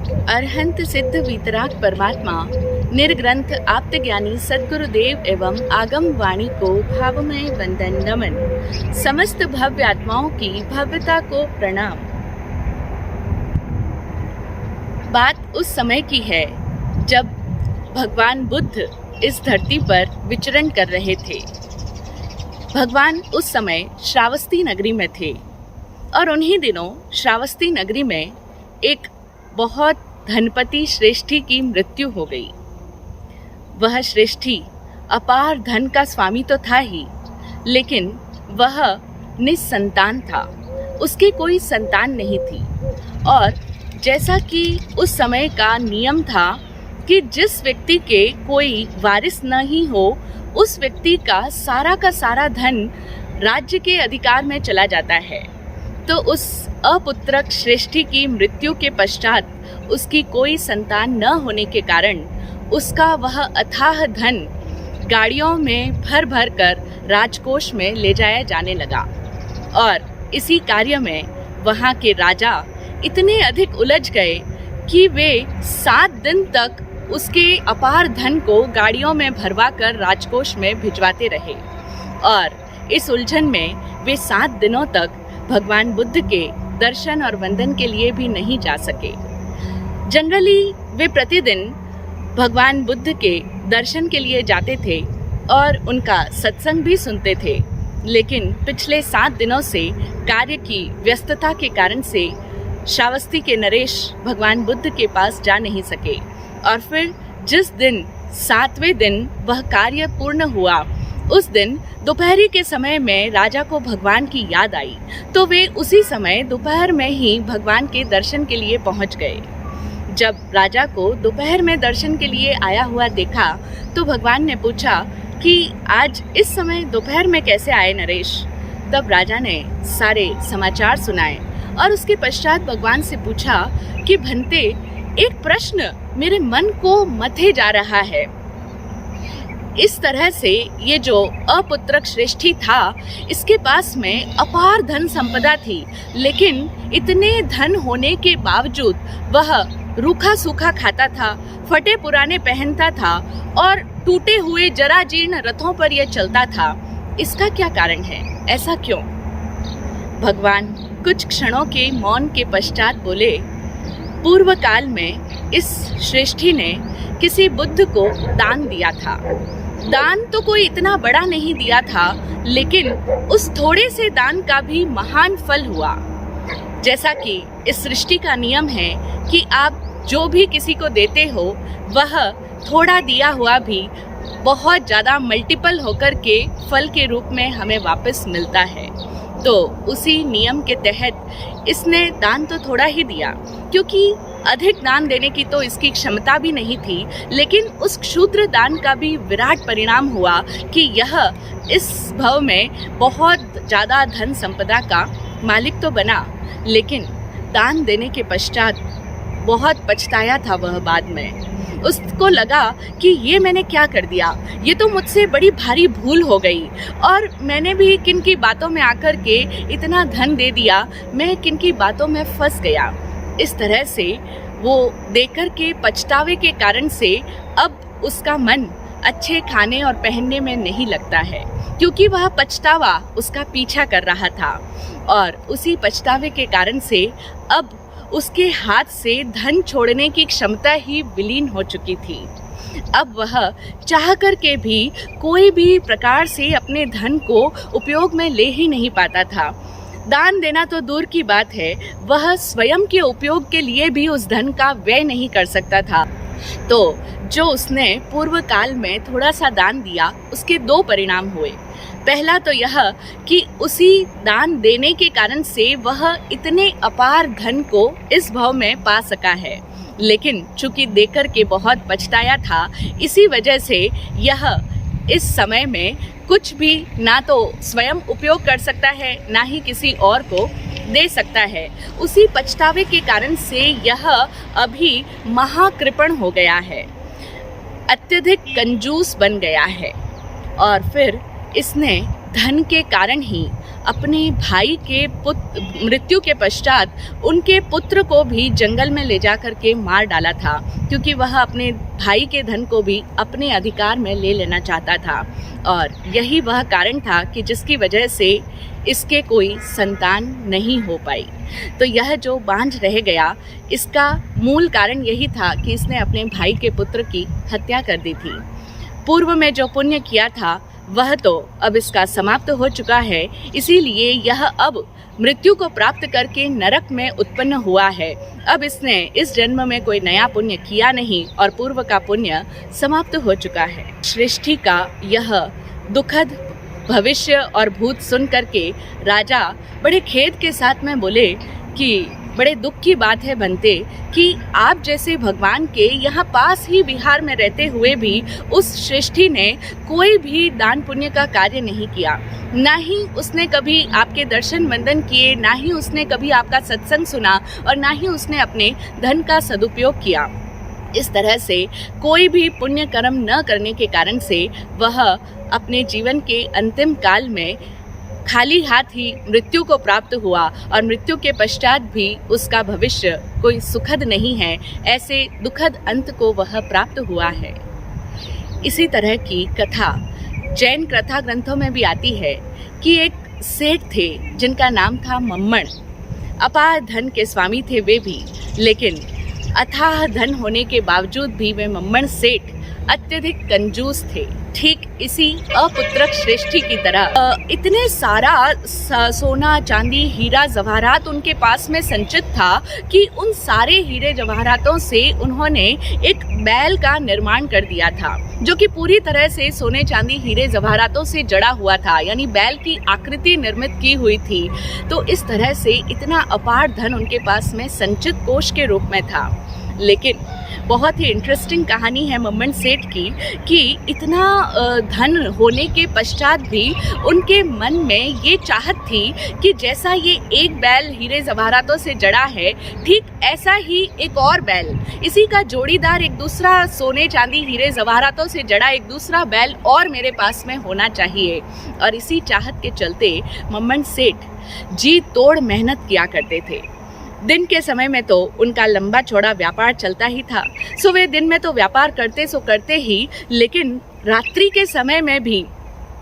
अरहंत सिद्ध वीतराग परमात्मा निर्ग्रंथ आप्त ज्ञानी सद्गुरुदेव एवं आगम वाणी को भावमय वंदन नमन। समस्त भव्य आत्माओं की भव्यता को प्रणाम। बात उस समय की है जब भगवान बुद्ध इस धरती पर विचरण कर रहे थे। भगवान उस समय श्रावस्ती नगरी में थे और उन्हीं दिनों श्रावस्ती नगरी में एक बहुत धनपति श्रेष्ठी की मृत्यु हो गई। वह श्रेष्ठी अपार धन का स्वामी तो था ही, लेकिन वह निसंतान था। उसके कोई संतान नहीं थी और जैसा कि उस समय का नियम था कि जिस व्यक्ति के कोई वारिस नहीं हो उस व्यक्ति का सारा धन राज्य के अधिकार में चला जाता है। तो उस अपुत्रक श्रेष्ठी की मृत्यु के पश्चात उसकी कोई संतान न होने के कारण उसका वह अथाह धन गाड़ियों में भर भर कर राजकोष में ले जाया जाने लगा। और इसी कार्य में वहाँ के राजा इतने अधिक उलझ गए कि वे 7 दिन तक उसके अपार धन को गाड़ियों में भरवा कर राजकोष में भिजवाते रहे। और इस उलझन में वे 7 दिनों तक भगवान बुद्ध के दर्शन और वंदन के लिए भी नहीं जा सके। जनरली वे प्रतिदिन भगवान बुद्ध के दर्शन के लिए जाते थे और उनका सत्संग भी सुनते थे, लेकिन पिछले 7 दिनों से कार्य की व्यस्तता के कारण से श्रावस्ती के नरेश भगवान बुद्ध के पास जा नहीं सके। और फिर जिस दिन 7वें दिन वह कार्य पूर्ण हुआ, उस दिन दोपहरी के समय में राजा को भगवान की याद आई, तो वे उसी समय दोपहर में ही भगवान के दर्शन के लिए पहुंच गए। जब राजा को दोपहर में दर्शन के लिए आया हुआ देखा तो भगवान ने पूछा कि आज इस समय दोपहर में कैसे आए नरेश। तब राजा ने सारे समाचार सुनाए और उसके पश्चात भगवान से पूछा कि भंते, एक प्रश्न मेरे मन को मथे जा रहा है। इस तरह से ये जो अपुत्रक श्रेष्ठी था, इसके पास में अपार धन संपदा थी, लेकिन इतने धन होने के बावजूद वह रूखा सूखा खाता था, फटे पुराने पहनता था और टूटे हुए जरा जीर्ण रथों पर यह चलता था। इसका क्या कारण है? ऐसा क्यों? भगवान कुछ क्षणों के मौन के पश्चात बोले, पूर्व काल में इस श्रेष्ठी ने किसी बुद्ध को दान दिया था। दान तो कोई इतना बड़ा नहीं दिया था, लेकिन उस थोड़े से दान का भी महान फल हुआ। जैसा कि इस सृष्टि का नियम है कि आप जो भी किसी को देते हो वह थोड़ा दिया हुआ भी बहुत ज़्यादा मल्टीपल होकर के फल के रूप में हमें वापस मिलता है। तो उसी नियम के तहत इसने दान तो थोड़ा ही दिया, क्योंकि अधिक दान देने की तो इसकी क्षमता भी नहीं थी, लेकिन उस क्षुद्र दान का भी विराट परिणाम हुआ कि यह इस भव में बहुत ज़्यादा धन संपदा का मालिक तो बना, लेकिन दान देने के पश्चात बहुत पछताया था वह बाद में। उसको लगा कि ये मैंने क्या कर दिया, ये तो मुझसे बड़ी भारी भूल हो गई और मैंने भी किन की बातों में आकर के इतना धन दे दिया, मैं किन की बातों में फंस गया। इस तरह से वो देकर के पछतावे के कारण से अब उसका मन अच्छे खाने और पहनने में नहीं लगता है, क्योंकि वह पछतावा उसका पीछा कर रहा था। और उसी पछतावे के कारण से अब उसके हाथ से धन छोड़ने की क्षमता ही विलीन हो चुकी थी। अब वह चाह कर के भी कोई भी प्रकार से अपने धन को उपयोग में ले ही नहीं पाता था। दान देना तो दूर की बात है, वह स्वयं के उपयोग के लिए भी उस धन का व्यय नहीं कर सकता था। तो जो उसने पूर्व काल में थोड़ा सा दान दिया, उसके 2 परिणाम हुए। पहला तो यह कि उसी दान देने के कारण से वह इतने अपार धन को इस भव में पा सका है, लेकिन चूंकि देकर के बहुत पछताया था, इसी वजह से यह इस समय में कुछ भी ना तो स्वयं उपयोग कर सकता है, ना ही किसी और को दे सकता है। उसी पछतावे के कारण से यह अभी महाकृपण हो गया है, अत्यधिक कंजूस बन गया है। और फिर इसने धन के कारण ही अपने भाई के मृत्यु के पश्चात उनके पुत्र को भी जंगल में ले जा कर के मार डाला था, क्योंकि वह अपने भाई के धन को भी अपने अधिकार में ले लेना चाहता था। और यही वह कारण था कि जिसकी वजह से इसके कोई संतान नहीं हो पाई। तो यह जो बांझ रह गया, इसका मूल कारण यही था कि इसने अपने भाई के पुत्र की हत्या कर दी थी। पूर्व में जो पुण्य किया था वह तो अब इसका समाप्त हो चुका है, इसीलिए यह अब मृत्यु को प्राप्त करके नरक में उत्पन्न हुआ है। अब इसने इस जन्म में कोई नया पुण्य किया नहीं और पूर्व का पुण्य समाप्त हो चुका है। सृष्टि का यह दुखद भविष्य और भूत सुन करके राजा बड़े खेद के साथ में बोले कि बड़े दुख की बात है बनते कि आप जैसे भगवान के यहाँ पास ही बिहार में रहते हुए भी उस सृष्टि ने कोई भी दान पुण्य का कार्य नहीं किया। ना ही उसने कभी आपके दर्शन वंदन किए, ना ही उसने कभी आपका सत्संग सुना और ना ही उसने अपने धन का सदुपयोग किया। इस तरह से कोई भी पुण्य कर्म न करने के कारण से वह अपने जीवन के अंतिम काल में खाली हाथ ही मृत्यु को प्राप्त हुआ और मृत्यु के पश्चात भी उसका भविष्य कोई सुखद नहीं है। ऐसे दुखद अंत को वह प्राप्त हुआ है। इसी तरह की कथा जैन कथा ग्रंथों में भी आती है कि एक सेठ थे जिनका नाम था मम्मण। अपार धन के स्वामी थे वे भी, लेकिन अथाह धन होने के बावजूद भी वे मम्मण सेठ अत्यधिक कंजूस थे। ठीक इसी अपुत्रक सृष्टि की तरह इतने सारा सोना चांदी हीरा जवाहरात उनके पास में संचित था कि उन सारे हीरे जवाहरातों से उन्होंने एक बैल का निर्माण कर दिया था, जो कि पूरी तरह से सोने चांदी हीरे जवाहरातों से जड़ा हुआ था, यानी बैल की आकृति निर्मित की हुई थी। तो इस तरह से इतना अपार धन उनके पास में संचित कोष के रूप में था। लेकिन बहुत ही इंटरेस्टिंग कहानी है मम्मण सेठ की कि इतना धन होने के पश्चात भी उनके मन में ये चाहत थी कि जैसा ये एक बैल हीरे जवाहरातों से जड़ा है, ठीक ऐसा ही एक और बैल, इसी का जोड़ीदार एक दूसरा सोने चांदी हीरे जवाहरातों से जड़ा एक दूसरा बैल और मेरे पास में होना चाहिए। और इसी चाहत के चलते मम्मण सेठ जी तोड़ मेहनत किया करते थे। दिन के समय में तो उनका लंबा चौड़ा व्यापार चलता ही था, सो वे दिन में तो व्यापार करते ही, लेकिन रात्रि के समय में भी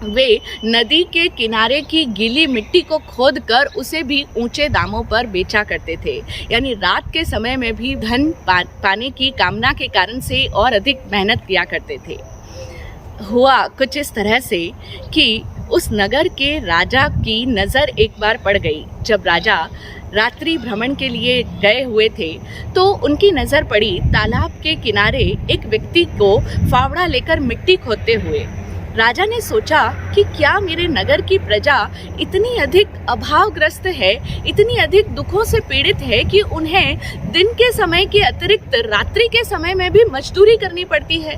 वे नदी के किनारे की गीली मिट्टी को खोद कर उसे भी ऊंचे दामों पर बेचा करते थे। यानी रात के समय में भी धन पाने की कामना के कारण से और अधिक मेहनत किया करते थे। हुआ कुछ इस तरह से कि उस नगर के राजा की नज़र एक बार पड़ गई। जब राजा रात्रि भ्रमण के लिए गए हुए थे तो उनकी नज़र पड़ी तालाब के किनारे एक व्यक्ति को फावड़ा लेकर मिट्टी खोदते हुए। राजा ने सोचा कि क्या मेरे नगर की प्रजा इतनी अधिक अभावग्रस्त है, इतनी अधिक दुखों से पीड़ित है कि उन्हें दिन के समय के अतिरिक्त रात्रि के समय में भी मजदूरी करनी पड़ती है।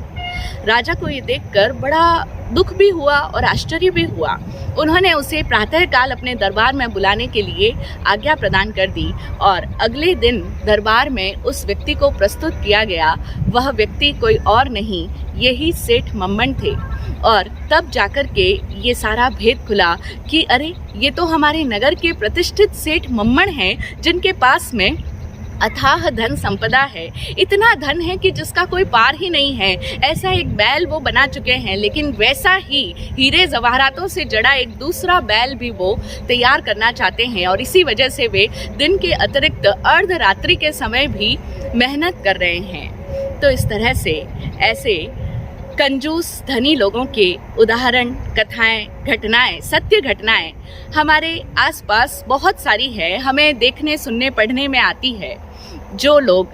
राजा को ये देखकर बड़ा दुख भी हुआ और आश्चर्य भी हुआ। उन्होंने उसे प्रातःकाल अपने दरबार में बुलाने के लिए आज्ञा प्रदान कर दी और अगले दिन दरबार में उस व्यक्ति को प्रस्तुत किया गया। वह व्यक्ति कोई और नहीं, यही सेठ मम्मण थे। और तब जाकर के ये सारा भेद खुला कि अरे, ये तो हमारे नगर के प्रतिष्ठित सेठ मम्मण हैं, जिनके पास में अथाह धन संपदा है। इतना धन है कि जिसका कोई पार ही नहीं है। ऐसा एक बैल वो बना चुके हैं, लेकिन वैसा ही हीरे जवाहरातों से जड़ा एक दूसरा बैल भी वो तैयार करना चाहते हैं। और इसी वजह से वे दिन के अतिरिक्त अर्धरात्रि के समय भी मेहनत कर रहे हैं। तो इस तरह से ऐसे कंजूस धनी लोगों के उदाहरण, कथाएं, घटनाएं, सत्य घटनाएं हमारे आसपास बहुत सारी है, हमें देखने, सुनने, पढ़ने में आती है। जो लोग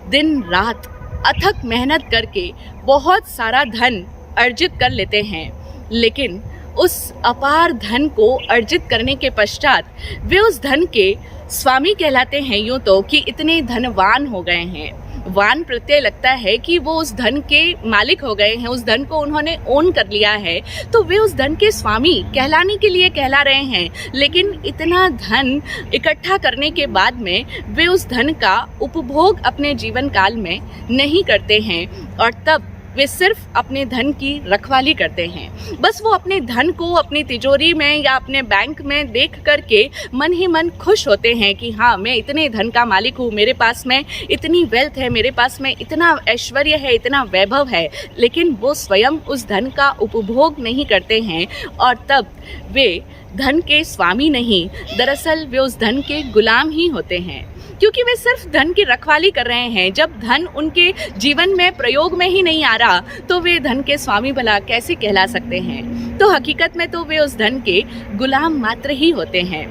दिन रात अथक मेहनत करके बहुत सारा धन अर्जित कर लेते हैं, लेकिन उस अपार धन को अर्जित करने के पश्चात वे उस धन के स्वामी कहलाते हैं। यूँ तो कि इतने धनवान हो गए हैं, वान प्रत्यय लगता है कि वो उस धन के मालिक हो गए हैं, उस धन को उन्होंने ओन कर लिया है, तो वे उस धन के स्वामी कहलाने के लिए कहला रहे हैं। लेकिन इतना धन इकट्ठा करने के बाद में वे उस धन का उपभोग अपने जीवन काल में नहीं करते हैं और तब वे सिर्फ अपने धन की रखवाली करते हैं। बस वो अपने धन को अपनी तिजोरी में या अपने बैंक में देख करके मन ही मन खुश होते हैं कि हाँ, मैं इतने धन का मालिक हूँ, मेरे पास में इतनी वेल्थ है, मेरे पास में इतना ऐश्वर्य है, इतना वैभव है। लेकिन वो स्वयं उस धन का उपभोग नहीं करते हैं और तब वे धन के स्वामी नहीं, दरअसल वे उस धन के गुलाम ही होते हैं, क्योंकि वे सिर्फ धन की रखवाली कर रहे हैं। जब धन उनके जीवन में प्रयोग में ही नहीं आ रहा तो वे धन के स्वामी भला कैसे कहला सकते हैं। तो हकीकत में तो वे उस धन के गुलाम मात्र ही होते हैं।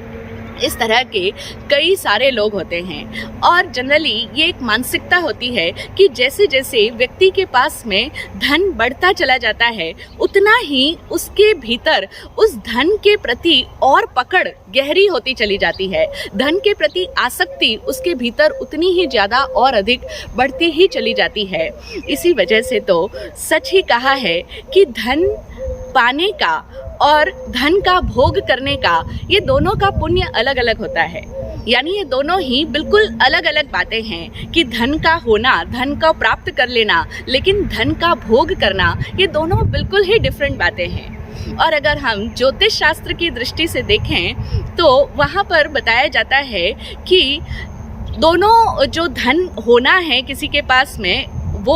इस तरह के कई सारे लोग होते हैं और जनरली ये एक मानसिकता होती है कि जैसे जैसे व्यक्ति के पास में धन बढ़ता चला जाता है उतना ही उसके भीतर उस धन के प्रति और पकड़ गहरी होती चली जाती है। धन के प्रति आसक्ति उसके भीतर उतनी ही ज़्यादा और अधिक बढ़ती ही चली जाती है। इसी वजह से तो सच ही कहा है कि धन पाने का और धन का भोग करने का, ये दोनों का पुण्य अलग अलग होता है। यानी ये दोनों ही बिल्कुल अलग अलग बातें हैं कि धन का होना, धन का प्राप्त कर लेना, लेकिन धन का भोग करना, ये दोनों बिल्कुल ही डिफरेंट बातें हैं। और अगर हम ज्योतिष शास्त्र की दृष्टि से देखें तो वहाँ पर बताया जाता है कि दोनों जो धन होना है किसी के पास में वो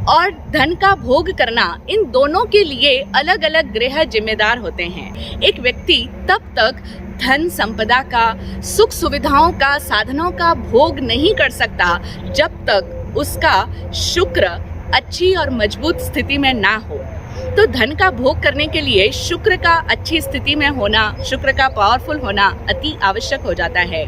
और धन का भोग करना, इन दोनों के लिए अलग अलग ग्रह जिम्मेदार होते हैं। एक व्यक्ति तब तक धन संपदा का, सुख सुविधाओं का, साधनों का भोग नहीं कर सकता जब तक उसका शुक्र अच्छी और मजबूत स्थिति में ना हो। तो धन का भोग करने के लिए शुक्र का अच्छी स्थिति में होना, शुक्र का पावरफुल होना अति आवश्यक हो जाता है।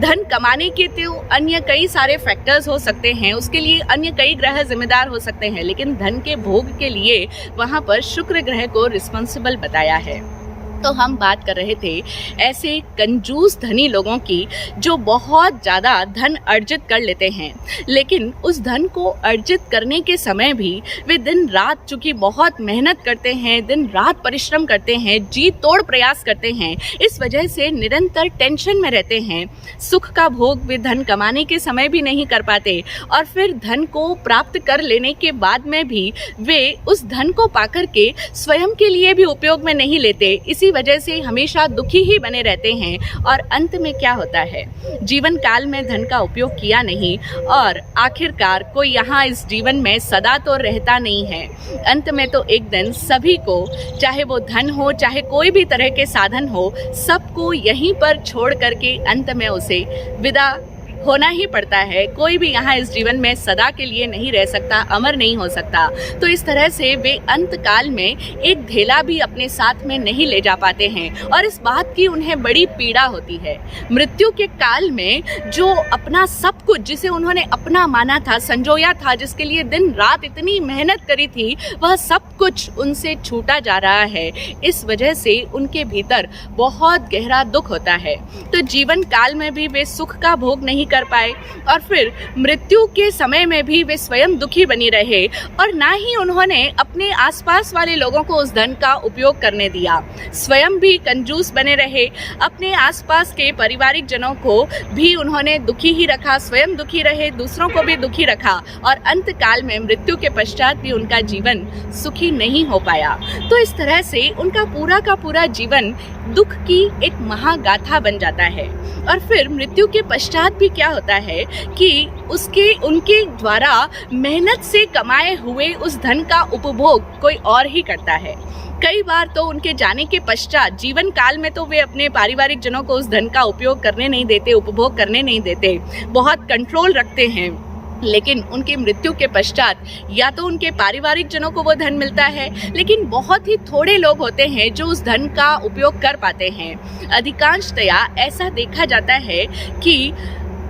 धन कमाने के तो अन्य कई सारे फैक्टर्स हो सकते हैं, उसके लिए अन्य कई ग्रह जिम्मेदार हो सकते हैं, लेकिन धन के भोग के लिए वहाँ पर शुक्र ग्रह को रिस्पॉन्सिबल बताया है। तो हम बात कर रहे थे ऐसे कंजूस धनी लोगों की जो बहुत ज़्यादा धन अर्जित कर लेते हैं, लेकिन उस धन को अर्जित करने के समय भी वे दिन रात चूँकि बहुत मेहनत करते हैं, दिन रात परिश्रम करते हैं, जी तोड़ प्रयास करते हैं, इस वजह से निरंतर टेंशन में रहते हैं। सुख का भोग वे धन कमाने के समय भी नहीं कर पाते और फिर धन को प्राप्त कर लेने के बाद में भी वे उस धन को पाकर के स्वयं के लिए भी उपयोग में नहीं लेते। इसी वजह से हमेशा दुखी ही बने रहते हैं और अंत में क्या होता है, जीवन काल में धन का उपयोग किया नहीं और आखिरकार कोई यहाँ इस जीवन में सदा तो रहता नहीं है। अंत में तो एक दिन सभी को, चाहे वो धन हो चाहे कोई भी तरह के साधन हो, सबको यहीं पर छोड़ करके अंत में उसे विदा होना ही पड़ता है। कोई भी यहाँ इस जीवन में सदा के लिए नहीं रह सकता, अमर नहीं हो सकता। तो इस तरह से वे अंत काल में एक ढेला भी अपने साथ में नहीं ले जा पाते हैं और इस बात की उन्हें बड़ी पीड़ा होती है। मृत्यु के काल में जो अपना सब कुछ, जिसे उन्होंने अपना माना था, संजोया था, जिसके लिए दिन रात इतनी मेहनत करी थी, वह सब कुछ उनसे छूटा जा रहा है। इस वजह से उनके भीतर बहुत गहरा दुख होता है। तो जीवन काल में भी वे सुख का भोग नहीं कर पाए और फिर मृत्यु के समय में भी वे स्वयं दुखी बनी रहे और ना ही उन्होंने अपने आसपास वाले लोगों को उस धन का उपयोग करने दिया। स्वयं भी कंजूस बने रहे, अपने आसपास के पारिवारिक जनों को भी उन्होंने दुखी ही रखा, स्वयं दुखी रहे, दूसरों को भी दुखी रखा और अंत काल में मृत्यु के पश्चात भी उनका जीवन सुखी नहीं हो पाया। तो इस तरह से उनका पूरा का पूरा जीवन दुख की एक महागाथा बन जाता है। और फिर मृत्यु के पश्चात भी क्या होता है कि उनके द्वारा मेहनत से कमाए हुए उस धन का उपभोग कोई और ही करता है। कई बार तो उनके जाने के पश्चात जीवन काल में तो वे अपने पारिवारिक जनों को उस धन का उपयोग करने नहीं देते, उपभोग करने नहीं देते, बहुत कंट्रोल रखते हैं, लेकिन उनके मृत्यु के पश्चात या तो उनके पारिवारिक जनों को वो धन मिलता है, लेकिन बहुत ही थोड़े लोग होते हैं जो उस धन का उपयोग कर पाते हैं। अधिकांशतया ऐसा देखा जाता है कि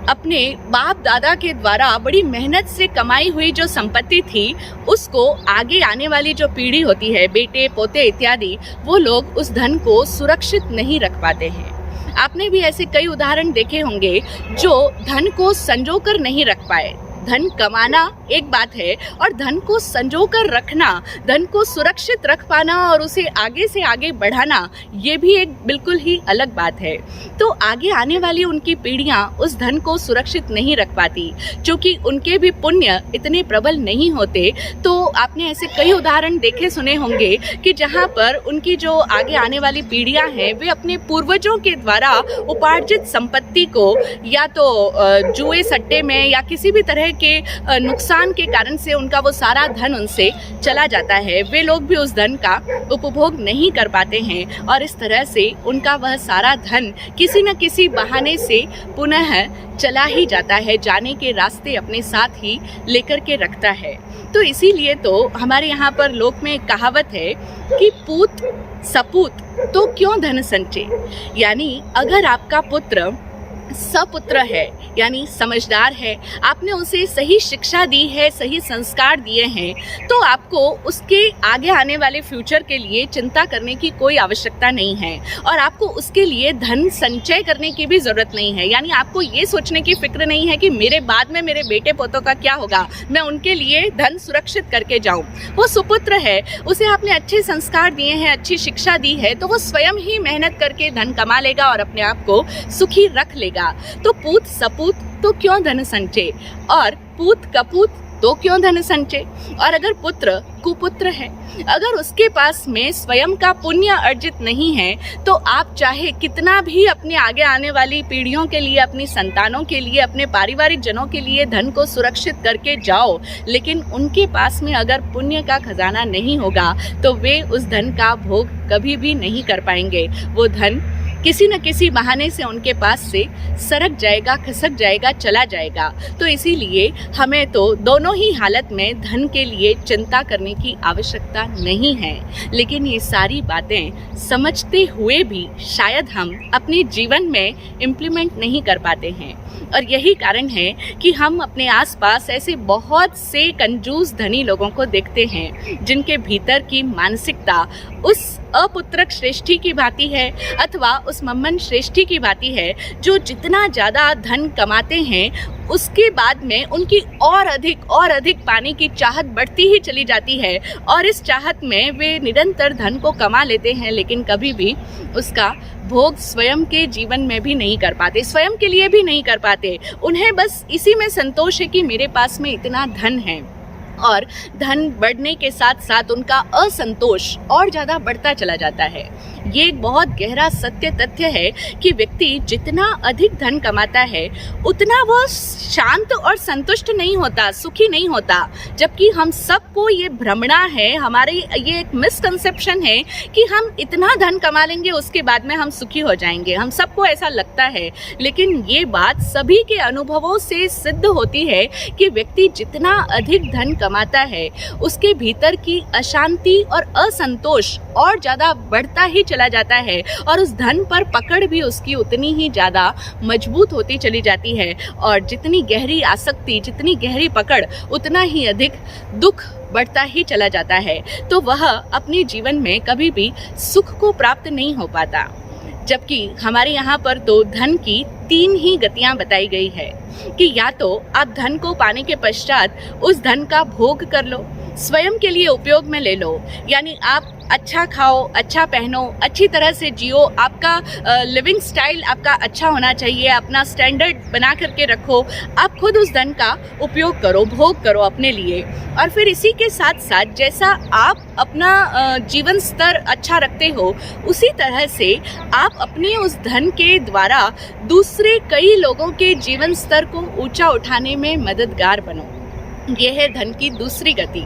अपने बाप दादा के द्वारा बड़ी मेहनत से कमाई हुई जो संपत्ति थी उसको आगे आने वाली जो पीढ़ी होती है, बेटे पोते इत्यादि, वो लोग उस धन को सुरक्षित नहीं रख पाते हैं। आपने भी ऐसे कई उदाहरण देखे होंगे जो धन को संजो कर नहीं रख पाए, धन कमाना एक बात है और धन को संजो कर रखना, धन को सुरक्षित रख पाना और उसे आगे से आगे बढ़ाना, ये भी एक बिल्कुल ही अलग बात है। तो आगे आने वाली उनकी पीढ़ियां उस धन को सुरक्षित नहीं रख पाती, क्योंकि उनके भी पुण्य इतने प्रबल नहीं होते। तो आपने ऐसे कई उदाहरण देखे सुने होंगे कि जहां पर उनकी जो आगे आने वाली पीढ़ियां हैं वे अपने पूर्वजों के द्वारा उपार्जित संपत्ति को या तो जुए सट्टे में या किसी भी तरह के नुकसान के कारण से उनका वो सारा धन उनसे चला जाता है। वे लोग भी उस धन का उपभोग नहीं कर पाते हैं और इस तरह से उनका वह सारा धन किसी न किसी बहाने से पुनः चला ही जाता है, जाने के रास्ते अपने साथ ही लेकर के रखता है। तो इसीलिए तो हमारे यहाँ पर लोक में एक कहावत है कि पूत सपूत तो क्यों धन संचय। यानी अगर आपका पुत्र सपुत्र है यानी समझदार है, आपने उसे सही शिक्षा दी है, सही संस्कार दिए हैं, तो आपको उसके आगे आने वाले फ्यूचर के लिए चिंता करने की कोई आवश्यकता नहीं है और आपको उसके लिए धन संचय करने की भी ज़रूरत नहीं है। यानी आपको ये सोचने की फिक्र नहीं है कि मेरे बाद में मेरे बेटे पोतों का क्या होगा, मैं उनके लिए धन सुरक्षित करके जाऊँ। वो सुपुत्र है, उसे आपने अच्छे संस्कार दिए हैं, अच्छी शिक्षा दी है, तो वो स्वयं ही मेहनत करके धन कमा लेगा और अपने आप को सुखी रख लेगा। तो पूत सपूत तो क्यों धन संचय और पूत कपूत तो क्यों धन संचय। और अगर पुत्र कुपुत्र है, अगर उसके पास में स्वयं का पुण्य अर्जित नहीं है, तो आप चाहे कितना भी अपने आगे आने वाली पीढ़ियों के लिए, अपनी संतानों के लिए, अपने पारिवारिक जनों के लिए धन को सुरक्षित करके जाओ, लेकिन उनके पास में अगर पुण्य का खजाना नहीं होगा तो वे उस धन का भोग कभी भी नहीं कर पाएंगे। वो धन किसी न किसी बहाने से उनके पास से सरक जाएगा, खसक जाएगा, चला जाएगा। तो इसीलिए हमें तो दोनों ही हालत में धन के लिए चिंता करने की आवश्यकता नहीं है। लेकिन ये सारी बातें समझते हुए भी शायद हम अपने जीवन में इम्प्लीमेंट नहीं कर पाते हैं और यही कारण है कि हम अपने आसपास ऐसे बहुत से कंजूस धनी लोगों को देखते हैं जिनके भीतर की मानसिकता उस अपुत्रक श्रेष्ठी की भांति है अथवा उस मम्मन श्रेष्ठी की भांति है, जो जितना ज़्यादा धन कमाते हैं उसके बाद में उनकी और अधिक पाने की चाहत बढ़ती ही चली जाती है और इस चाहत में वे निरंतर धन को कमा लेते हैं, लेकिन कभी भी उसका भोग स्वयं के जीवन में भी नहीं कर पाते, स्वयं के लिए भी नहीं कर पाते। उन्हें बस इसी में संतोष है कि मेरे पास में इतना धन है और धन बढ़ने के साथ साथ उनका असंतोष और ज़्यादा बढ़ता चला जाता है। ये एक बहुत गहरा सत्य तथ्य है कि व्यक्ति जितना अधिक धन कमाता है उतना वह शांत और संतुष्ट नहीं होता, सुखी नहीं होता। जबकि हम सबको ये भ्रमणा है, हमारे ये एक मिसकंसेप्शन है कि हम इतना धन कमा लेंगे उसके बाद में हम सुखी हो जाएंगे। हम सबको ऐसा लगता है, लेकिन ये बात सभी के अनुभवों से सिद्ध होती है कि व्यक्ति जितना अधिक धन कमाता है उसके भीतर की अशांति और असंतोष और ज़्यादा बढ़ता ही चला जाता है और उस धन पर पकड़ भी उसकी उतनी ही ज़्यादा मजबूत होती चली जाती है और जितनी गहरी आसक्ति, जितनी गहरी पकड़, उतना ही अधिक दुख बढ़ता ही चला जाता है। तो वह अपने जीवन में कभी भी सुख को प्राप्त नहीं हो पाता। जबकि हमारे यहाँ पर तो धन की 3 ही गतियाँ बताई गई है कि या तो आप धन को पाने के पश्चात उस धन का भोग कर लो, स्वयं के लिए उपयोग में ले लो, यानी आप अच्छा खाओ, अच्छा पहनो, अच्छी तरह से जियो, आपका लिविंग स्टाइल आपका अच्छा होना चाहिए, अपना स्टैंडर्ड बना करके रखो, आप खुद उस धन का उपयोग करो, भोग करो अपने लिए। और फिर इसी के साथ साथ जैसा आप अपना जीवन स्तर अच्छा रखते हो उसी तरह से आप अपने उस धन के द्वारा दूसरे कई लोगों के जीवन स्तर को ऊंचा उठाने में मददगार बनो। यह है धन की दूसरी गति।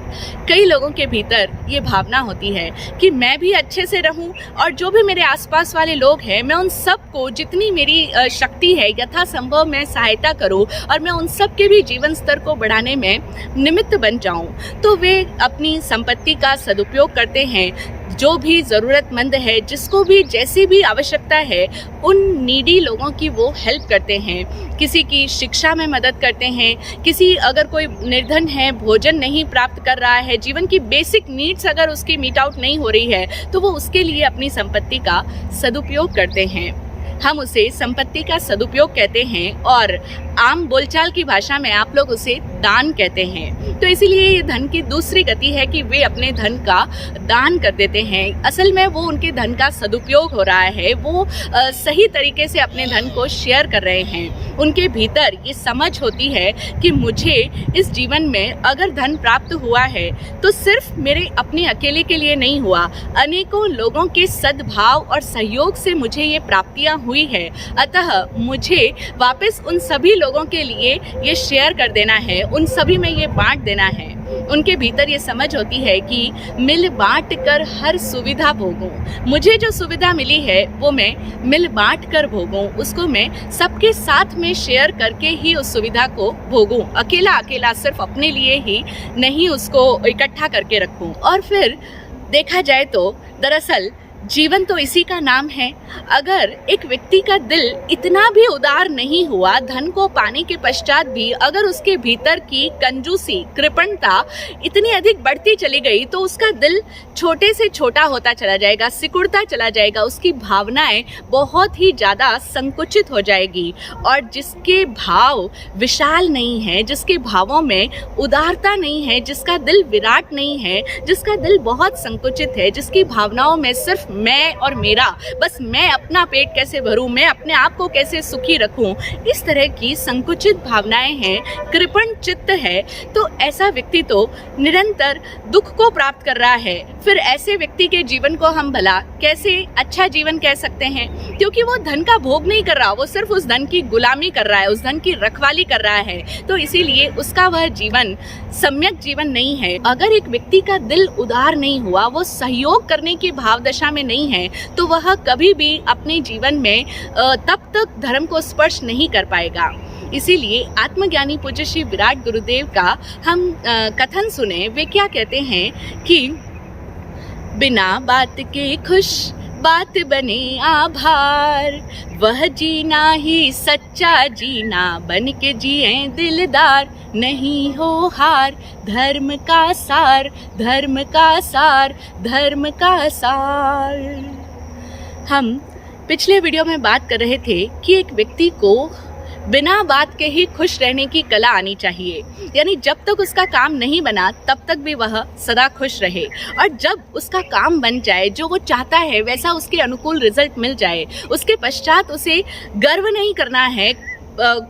कई लोगों के भीतर ये भावना होती है कि मैं भी अच्छे से रहूं और जो भी मेरे आसपास वाले लोग हैं मैं उन सबको जितनी मेरी शक्ति है यथासंभव मैं सहायता करूं और मैं उन सब के भी जीवन स्तर को बढ़ाने में निमित्त बन जाऊं। तो वे अपनी संपत्ति का सदुपयोग करते हैं, जो भी ज़रूरतमंद है, जिसको भी जैसी भी आवश्यकता है, उन नीडी लोगों की वो हेल्प करते हैं, किसी की शिक्षा में मदद करते हैं, किसी अगर कोई निर्धन है, भोजन नहीं प्राप्त कर रहा है, जीवन की बेसिक नीड्स अगर उसकी मीट आउट नहीं हो रही है तो वो उसके लिए अपनी संपत्ति का सदुपयोग करते हैं। हम उसे संपत्ति का सदुपयोग कहते हैं और आम बोलचाल की भाषा में आप लोग उसे दान कहते हैं। तो इसीलिए ये धन की दूसरी गति है कि वे अपने धन का दान कर देते हैं। असल में वो उनके धन का सदुपयोग हो रहा है, वो सही तरीके से अपने धन को शेयर कर रहे हैं। उनके भीतर ये समझ होती है कि मुझे इस जीवन में अगर धन प्राप्त हुआ है तो सिर्फ मेरे अपने अकेले के लिए नहीं हुआ, अनेकों लोगों के सद्भाव और सहयोग से मुझे ये प्राप्तियां हुई है। अतः मुझे वापस उन सभी लोगों के लिए ये शेयर कर देना है, उन सभी में ये बांट देना है। उनके भीतर ये समझ होती है कि मिल बांट कर हर सुविधा भोगूं। मुझे जो सुविधा मिली है वो मैं मिल बांट कर भोगूं, उसको मैं सबके साथ में शेयर करके ही उस सुविधा को भोगूं। अकेला अकेला सिर्फ अपने लिए ही नहीं उसको इकट्ठा करके रखूं। और फिर देखा जाए तो दरअसल जीवन तो इसी का नाम है। अगर एक व्यक्ति का दिल इतना भी उदार नहीं हुआ, धन को पाने के पश्चात भी अगर उसके भीतर की कंजूसी, कृपणता इतनी अधिक बढ़ती चली गई तो उसका दिल छोटे से छोटा होता चला जाएगा, सिकुड़ता चला जाएगा, उसकी भावनाएं बहुत ही ज़्यादा संकुचित हो जाएगी। और जिसके भाव विशाल नहीं है, जिसके भावों में उदारता नहीं है, जिसका दिल विराट नहीं है, जिसका दिल बहुत संकुचित है, जिसकी भावनाओं में सिर्फ मैं और मेरा, बस मैं अपना पेट कैसे भरूं, मैं अपने आप को कैसे सुखी रखूं, इस तरह की संकुचित भावनाएं हैं, कृपण चित्त है, तो ऐसा व्यक्ति तो निरंतर दुख को प्राप्त कर रहा है। फिर ऐसे व्यक्ति के जीवन को हम भला कैसे अच्छा जीवन कह सकते हैं? क्योंकि वो धन का भोग नहीं कर रहा, वो सिर्फ उस धन की गुलामी कर रहा है, उस धन की रखवाली कर रहा है। तो इसीलिए उसका वह जीवन सम्यक जीवन नहीं है। अगर एक व्यक्ति का दिल उदार नहीं हुआ, वो सहयोग करने की भाव दशा में नहीं है, तो वह कभी भी अपने जीवन में तब तक धर्म को स्पर्श नहीं कर पाएगा। इसीलिए आत्मज्ञानी पूज्य श्री विराट गुरुदेव का हम कथन सुने। वे क्या कहते हैं कि बिना बात के खुश बात बने आभार, वह जीना ही सच्चा जीना, बन के जिए दिलदार, नहीं हो हार, धर्म का सार, धर्म का सार, धर्म का सार। हम पिछले वीडियो में बात कर रहे थे कि एक व्यक्ति को बिना बात के ही खुश रहने की कला आनी चाहिए। यानी जब तक उसका काम नहीं बना तब तक भी वह सदा खुश रहे, और जब उसका काम बन जाए, जो वो चाहता है वैसा उसके अनुकूल रिजल्ट मिल जाए, उसके पश्चात उसे गर्व नहीं करना है,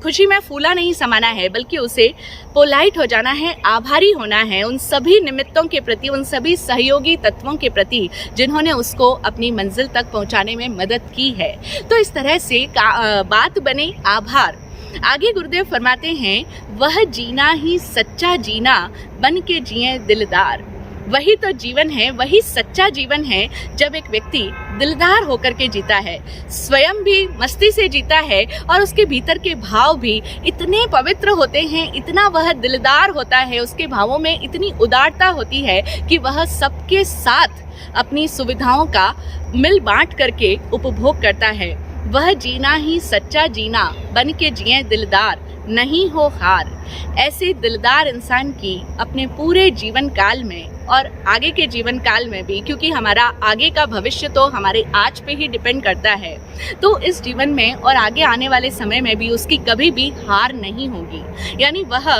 खुशी में फूला नहीं समाना है, बल्कि उसे पोलाइट हो जाना है, आभारी होना है उन सभी निमित्तों के प्रति, उन सभी सहयोगी तत्वों के प्रति जिन्होंने उसको अपनी मंजिल तक पहुंचाने में मदद की है। तो इस तरह से बात बने आभार। आगे गुरुदेव फरमाते हैं, वह जीना ही सच्चा जीना, बन के जिए दिलदार। वही तो जीवन है, वही सच्चा जीवन है जब एक व्यक्ति दिलदार होकर के जीता है, स्वयं भी मस्ती से जीता है और उसके भीतर के भाव भी इतने पवित्र होते हैं, इतना वह दिलदार होता है, उसके भावों में इतनी उदारता होती है कि वह सबके साथ अपनी सुविधाओं का मिल बांट करके उपभोग करता है। वह जीना ही सच्चा जीना, बन के जिए दिलदार, नहीं हो हार। ऐसे दिलदार इंसान की अपने पूरे जीवन काल में और आगे के जीवन काल में भी, क्योंकि हमारा आगे का भविष्य तो हमारे आज पे ही डिपेंड करता है, तो इस जीवन में और आगे आने वाले समय में भी उसकी कभी भी हार नहीं होगी। यानी वह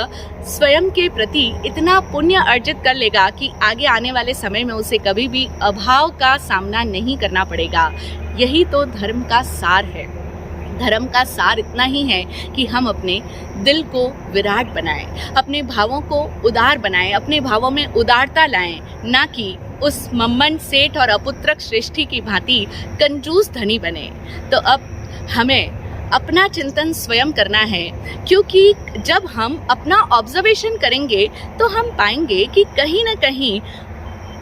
स्वयं के प्रति इतना पुण्य अर्जित कर लेगा कि आगे आने वाले समय में उसे कभी भी अभाव का सामना नहीं करना पड़ेगा। यही तो धर्म का सार है। धर्म का सार इतना ही है कि हम अपने दिल को विराट बनाएं, अपने भावों को उदार बनाएं, अपने भावों में उदारता लाएं, ना कि उस मम्मन सेठ और अपुत्रक श्रेष्ठी की भांति कंजूस धनी बने। तो अब हमें अपना चिंतन स्वयं करना है, क्योंकि जब हम अपना ऑब्जर्वेशन करेंगे तो हम पाएंगे कि कहीं ना कहीं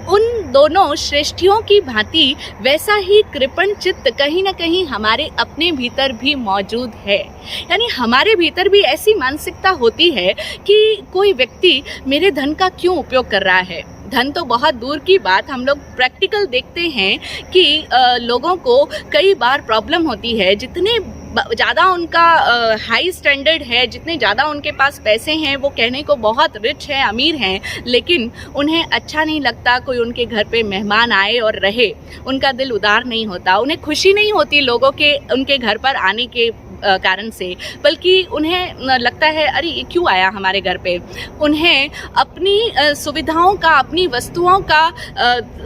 उन दोनों श्रेष्ठियों की भांति वैसा ही कृपण चित्त कहीं ना कहीं हमारे अपने भीतर भी मौजूद है। यानी हमारे भीतर भी ऐसी मानसिकता होती है कि कोई व्यक्ति मेरे धन का क्यों उपयोग कर रहा है। धन तो बहुत दूर की बात, हम लोग प्रैक्टिकल देखते हैं कि लोगों को कई बार प्रॉब्लम होती है। जितने ज़्यादा उनका हाई स्टैंडर्ड है, जितने ज़्यादा उनके पास पैसे हैं, वो कहने को बहुत रिच है, अमीर हैं, लेकिन उन्हें अच्छा नहीं लगता कोई उनके घर पे मेहमान आए और रहे। उनका दिल उदार नहीं होता, उन्हें खुशी नहीं होती लोगों के उनके घर पर आने के कारण से, बल्कि उन्हें लगता है अरे ये क्यों आया हमारे घर पे। उन्हें अपनी सुविधाओं का, अपनी वस्तुओं का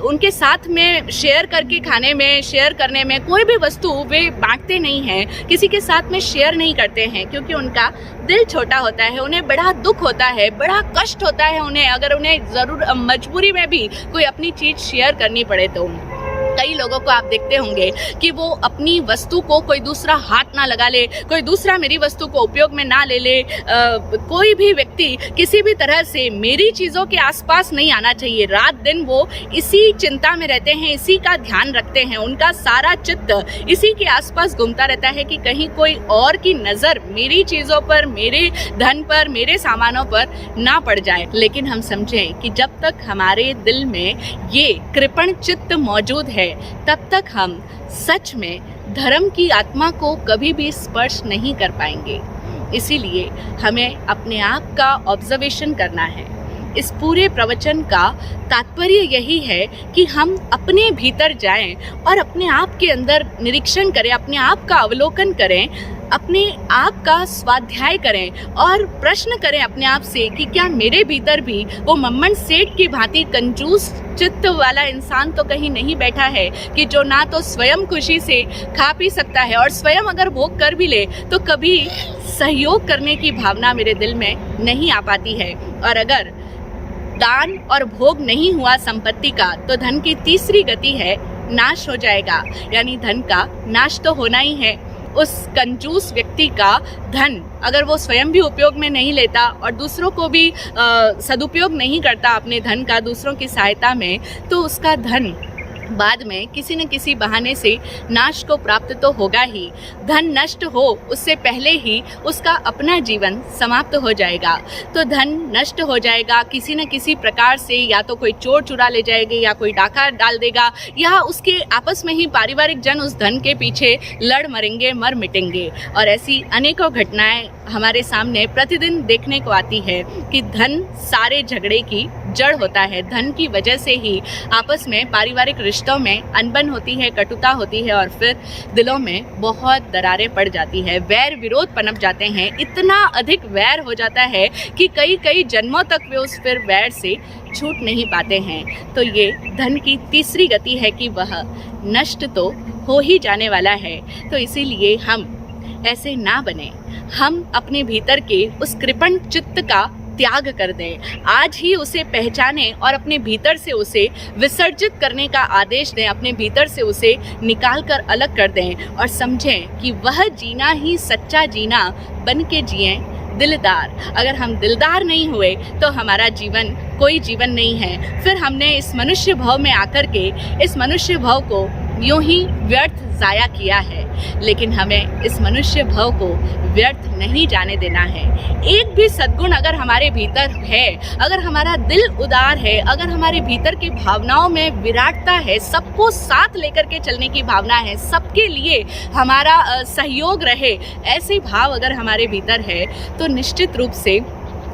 उनके साथ में शेयर करके खाने में, शेयर करने में, कोई भी वस्तु वे बांटते नहीं हैं, किसी के साथ में शेयर नहीं करते हैं, क्योंकि उनका दिल छोटा होता है। उन्हें बड़ा दुख होता है, बड़ा कष्ट होता है उन्हें, अगर उन्हें ज़रूर मजबूरी में भी कोई अपनी चीज़ शेयर करनी पड़े तो। कई लोगों को आप देखते होंगे कि वो अपनी वस्तु को कोई दूसरा हाथ ना लगा ले, कोई दूसरा मेरी वस्तु को उपयोग में ना ले ले। कोई भी व्यक्ति किसी भी तरह से मेरी चीज़ों के आसपास नहीं आना चाहिए। रात दिन वो इसी चिंता में रहते हैं, इसी का ध्यान रखते हैं, उनका सारा चित्त इसी के आसपास घूमता रहता है कि कहीं कोई और की नज़र मेरी चीज़ों पर, मेरे धन पर, मेरे सामानों पर ना पड़ जाए। लेकिन हम समझें कि जब तक हमारे दिल में ये कृपण चित्त मौजूद है, तब तक हम सच में धर्म की आत्मा को कभी भी स्पर्श नहीं कर पाएंगे। इसीलिए हमें अपने आप का ऑब्जर्वेशन करना है। इस पूरे प्रवचन का तात्पर्य यही है कि हम अपने भीतर जाएं और अपने आप के अंदर निरीक्षण करें, अपने आप का अवलोकन करें, अपने आप का स्वाध्याय करें और प्रश्न करें अपने आप से कि क्या मेरे भीतर भी वो मम्मन सेठ की भांति कंजूस चित्त वाला इंसान तो कहीं नहीं बैठा है कि जो ना तो स्वयं खुशी से खा पी सकता है और स्वयं अगर भोग कर भी ले तो कभी सहयोग करने की भावना मेरे दिल में नहीं आ पाती है। और अगर दान और भोग नहीं हुआ संपत्ति का, तो धन की तीसरी गति है नाश हो जाएगा, यानी धन का नाश तो होना ही है। उस कंजूस व्यक्ति का धन अगर वो स्वयं भी उपयोग में नहीं लेता और दूसरों को भी सदुपयोग नहीं करता अपने धन का दूसरों की सहायता में, तो उसका धन बाद में किसी न किसी बहाने से नाश को प्राप्त तो होगा ही। धन नष्ट हो उससे पहले ही उसका अपना जीवन समाप्त हो जाएगा। तो धन नष्ट हो जाएगा किसी न किसी प्रकार से, या तो कोई चोर चुरा ले जाएंगे, या कोई डाका डाल देगा, या उसके आपस में ही पारिवारिक जन उस धन के पीछे लड़ मरेंगे, मर मिटेंगे। और ऐसी अनेकों घटनाएं हमारे सामने प्रतिदिन देखने को आती है कि धन सारे झगड़े की जड़ होता है। धन की वजह से ही आपस में पारिवारिक रिश्तों में अनबन होती है, कटुता होती है, और फिर दिलों में बहुत दरारें पड़ जाती है, वैर विरोध पनप जाते हैं। इतना अधिक वैर हो जाता है कि कई जन्मों तक वे उस फिर वैर से छूट नहीं पाते हैं। तो ये धन की तीसरी गति है कि वह नष्ट तो हो ही जाने वाला है। तो इसीलिए हम ऐसे ना बने, हम अपने भीतर के उस कृपण चित्त का त्याग कर दें। आज ही उसे पहचानें और अपने भीतर से उसे विसर्जित करने का आदेश दें, अपने भीतर से उसे निकाल कर अलग कर दें और समझें कि वह जीना ही सच्चा जीना बन के जिएं दिलदार। अगर हम दिलदार नहीं हुए तो हमारा जीवन कोई जीवन नहीं है। फिर हमने इस मनुष्य भव में आकर के इस मनुष्य भव को यूं ही व्यर्थ जाया किया है। लेकिन हमें इस मनुष्य भव को व्यर्थ नहीं जाने देना है। एक भी सद्गुण अगर हमारे भीतर है, अगर हमारा दिल उदार है, अगर हमारे भीतर की भावनाओं में विराटता है, सबको साथ लेकर के चलने की भावना है, सबके लिए हमारा सहयोग रहे, ऐसे भाव अगर हमारे भीतर है, तो निश्चित रूप से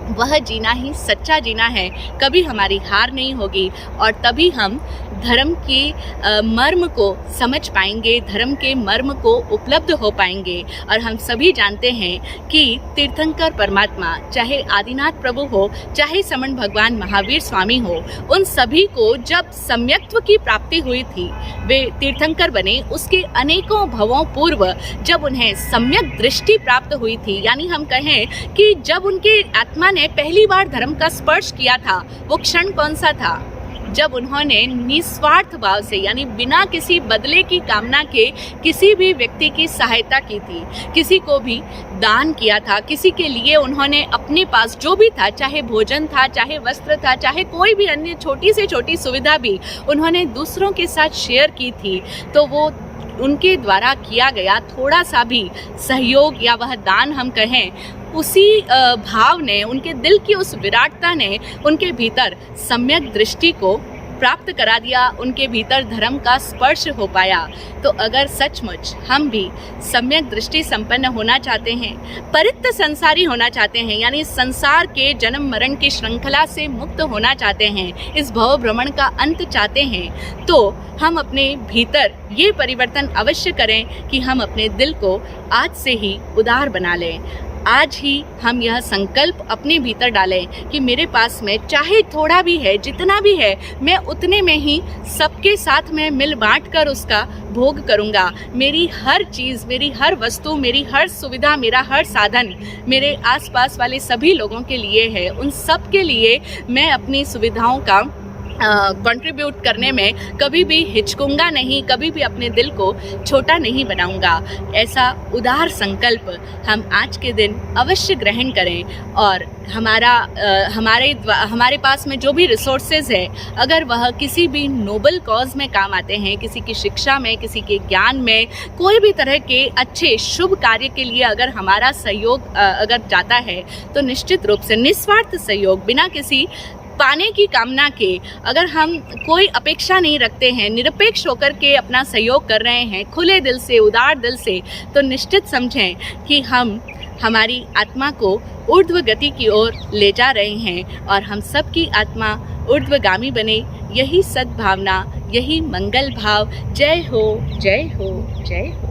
वह जीना ही सच्चा जीना है। कभी हमारी हार नहीं होगी और तभी हम धर्म के मर्म को समझ पाएंगे, धर्म के मर्म को उपलब्ध हो पाएंगे। और हम सभी जानते हैं कि तीर्थंकर परमात्मा, चाहे आदिनाथ प्रभु हो, चाहे समण भगवान महावीर स्वामी हो, उन सभी को जब सम्यक्त्व की प्राप्ति हुई थी, वे तीर्थंकर बने, उसके अनेकों भवों पूर्व जब उन्हें सम्यक दृष्टि प्राप्त हुई थी, यानी हम कहें कि जब उनके आत्मा ने पहली बार धर्म का स्पर्श किया था, वो क्षण कौन सा था? जब उन्होंने निस्वार्थ भाव से, यानी बिना किसी बदले की कामना के किसी भी व्यक्ति की सहायता की थी, किसी को भी दान किया था, किसी के लिए उन्होंने अपने पास जो भी था, चाहे भोजन था, चाहे वस्त्र था, चाहे कोई भी अन्य छोटी से छोटी सुविधा भी उन्होंने दूसरों के साथ शेयर की थी, तो वो उनके द्वारा किया गया थोड़ा सा भी सहयोग या वह दान हम कहें, उसी भाव ने, उनके दिल की उस विराटता ने उनके भीतर सम्यक दृष्टि को प्राप्त करा दिया, उनके भीतर धर्म का स्पर्श हो पाया। तो अगर सचमुच हम भी सम्यक दृष्टि संपन्न होना चाहते हैं, परित्य संसारी होना चाहते हैं, यानी संसार के जन्म मरण की श्रृंखला से मुक्त होना चाहते हैं, इस भव भ्रमण का अंत चाहते हैं, तो हम अपने भीतर ये परिवर्तन अवश्य करें कि हम अपने दिल को आज से ही उदार बना लें। आज ही हम यह संकल्प अपने भीतर डालें कि मेरे पास में चाहे थोड़ा भी है, जितना भी है, मैं उतने में ही सबके साथ में मिल बांट कर उसका भोग करूंगा। मेरी हर चीज़, मेरी हर वस्तु, मेरी हर सुविधा, मेरा हर साधन मेरे आसपास वाले सभी लोगों के लिए है। उन सब के लिए मैं अपनी सुविधाओं का कंट्रीब्यूट करने में कभी भी हिचकूंगा नहीं, कभी भी अपने दिल को छोटा नहीं बनाऊंगा। ऐसा उदार संकल्प हम आज के दिन अवश्य ग्रहण करें और हमारे पास में जो भी रिसोर्सेज है, अगर वह किसी भी नोबल कॉज में काम आते हैं, किसी की शिक्षा में, किसी के ज्ञान में, कोई भी तरह के अच्छे शुभ कार्य के लिए अगर हमारा सहयोग अगर जाता है, तो निश्चित रूप से निस्वार्थ सहयोग, बिना किसी पाने की कामना के, अगर हम कोई अपेक्षा नहीं रखते हैं, निरपेक्ष होकर के अपना सहयोग कर रहे हैं, खुले दिल से, उदार दिल से, तो निश्चित समझें कि हम हमारी आत्मा को ऊर्ध्व गति की ओर ले जा रहे हैं और हम सबकी आत्मा ऊर्ध्वगामी बने। यही सद्भावना, यही मंगल भाव। जय हो, जय हो, जय हो।